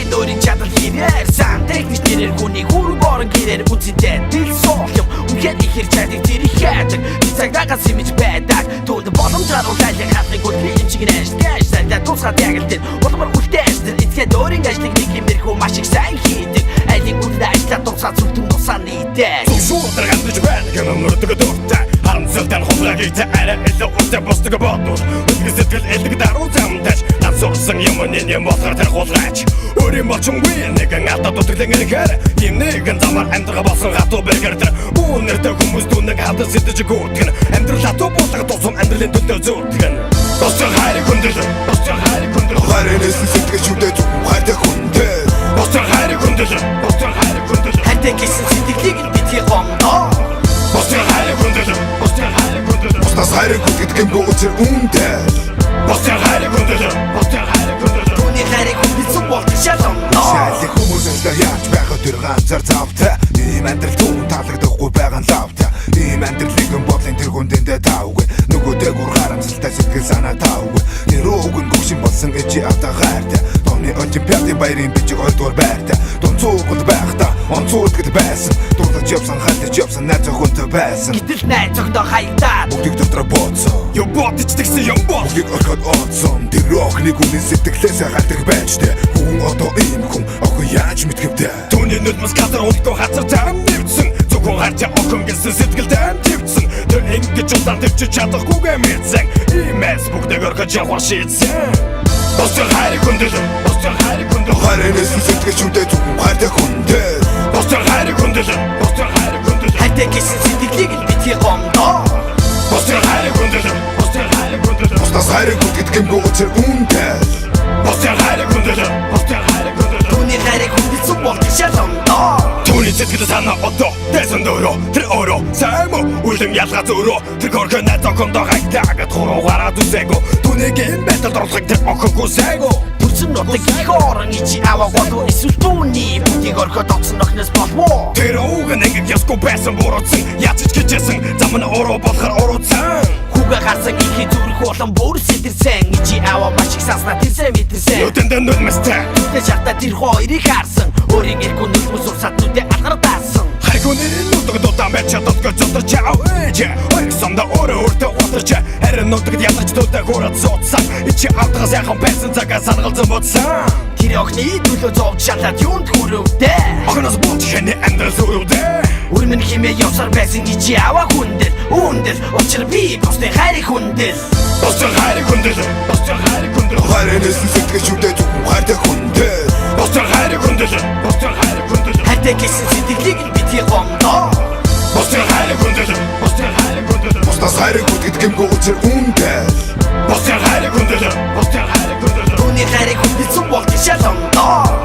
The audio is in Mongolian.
Өөрийн өөрийн чадал хийрээр сан техник нэрээр хүний хүрэг орон гэрээр үзэдээ дил соох юм үнхээр ихэр чадыг тэр их хайдаг цагтаагаас имиж байдаг тууд боломжоор улайлах хатыг үлдээ юм шиг нээштэй сайдаа тусгаад ягалдэн улмар үлдээстэр эцгээд өөрийн ажлыг нэг юмэрхүү маш их сайн хийдэг айлын үлдээ ажлаа тусаад зүлтэн тусаа нийтэй Шуудар гандаж байдаг юм мөрдөг дуртай харамсалтай хулгайг ийтэй арай илүү үлдээ босдог бодвол үлгэн сэтгэл элэг даруй замтаж над сурсан юмны юм болохоор тэр хулгайч өөрийн болчонгүй нэгэн алдаад утгалан ирэхээр тийм нэгэн замаар амьдрах болсон хатуу бэргэр тэр үүнэртэй хүмүүс түүнийг хадас сэтэж гүтгэн амьдрал хатуу болгох тусам амьдралын төлөө зүүтгэн босдог хайрыг хүндэл босдог хайрыг хүндэл хайрынээс сэтгэж үдээ зөвхөн хайртай хүндэл босдог хайрыг хүндэл босдог хайрыг хүндэл хайртай гэсэн сэтгэлийг битгий гомдоо босдог хайрыг хүндэл босдог хайрыг хүндэл бусдаас хайрыг хүндэт гэмгүй учир үндэл босдог хайрыг хүндэл босдог хайрыг хүндэл түүний хайрыг хүндэлсэн болдог шалгамдоо шайлах хүмүүсээ яаж байхад тэр ганцаар завтай ийм амьдрал түүн таалагдахгүй байгаа лавтай ийм амьдралыг бодлын тэр хүндэндээ таавгүй нөгөөдөө гур харамсалтай сэтгэл санаа таавгүй тэр уугын гүшин болсон ичи ата гайртай тооны олимпиадын баярын бичиг хоёрдугаар байртай тонцоогод байхдаа онцоодгод байсан дуулаж явсан хатаж явсан найз охинтой байсан гэтэл найз зогдоо хаягдаад бүгдийг дотор бооцсон юу бодож тэгсэн юм бол бүгдийг орхоод оцсон тэр охины гүний сэтгэлээс хатдаг байж тэ хүн одоо ийм хүн охин яаж мэдгэвдэ түүний нүдмэс кадр унтгүй хацар цаан нэвсэн зөвхөн харж охин гэсэн сэтгэлдээ нэвсэн тэр ингэж удаан төвч чадахгүйгээ мэдсэн иймээс бүгдийг орхож явах шийдсэн босдог хайрыг хүндэл босдог хайрыг хүндэл хайрынээс сэтгэж үдээ зөвхөн хайртай хүндэл босдог хайрыг хүндэл босдог хайрыг хүндэл хайртай гэсэн сэтгэлийг битгий гомдоо босдог хайрыг хүндэл босдог хайрыг хүндэл бусдаас хайрыг хүндэт гэмгүй учир үндэл босдог хайрыг хүндэл босдог хайрыг хүндэл түүний хайрыг хүндэлсэн болдог шалгамдоо түүний сэтгэл санаа одоо дэсэн дөөрөө тэр өөрөө сайн мө үлэн ялгаа зөөрөө тэр горхон найз охиндоо хайтаагаад хуруу гараад үзээгөө түүнийг энэ байталд оруулахыг тэр охингүй сайгөө бүрсэн нутаг их орон ичи аваа болов эсвэл түүний бүгдийг орхоод оцсон охноос болов тэр ууган ингээд ясгүй байсан буруутсан яаж ч гэжсэн зам нь уруу болохоор уруутсан хүүгээ гарсан ихий зүрх болон бүр сэтэрсэн ичи аваа маш их санснаа тэрсэн мэдэрсэн нүдэндээ нүдмэстэй тэр жахта тэр хоёрыг харсан өөрийн эргүү нүдмэс урсаад нүдэ алгардаасан хайгууны нүдэг дутан байж чаддгаа зодорч ээж ойрсондоо өөрөө удирч харин нүдэг ядарч дутаа хураад суудсан ичи алдгаас яхан байсан цагаа сангалзан бодсан тэр охины төлөө зовж шалаад юунд хүрвдээ охноос бууч хэний амьдрал сүрвдээ үрмэн химээ явсаар байсан ичи аваа хүндэл үүндэл учир би бостой хайрыг хүндэл босдог хайрыг хүндэл босдог хайрыг хүндэл хайрынээс сэтгэж үдээ зөвхөн хайртай хүндэл босдог хайрыг хүндэл босдог хайрыг хүндэл хайртай гэсэн сэтгэлийг битгий гомдоо босдог хайрыг хүндэл босдог хайрыг хүндэл бусдаас хайрыг хүндэт гэмгүй учир үндэл босдог хайрыг хүндэл босдог хайрыг хүндэл түүний хайрыг хүндэлсэн болдог шалгамдоо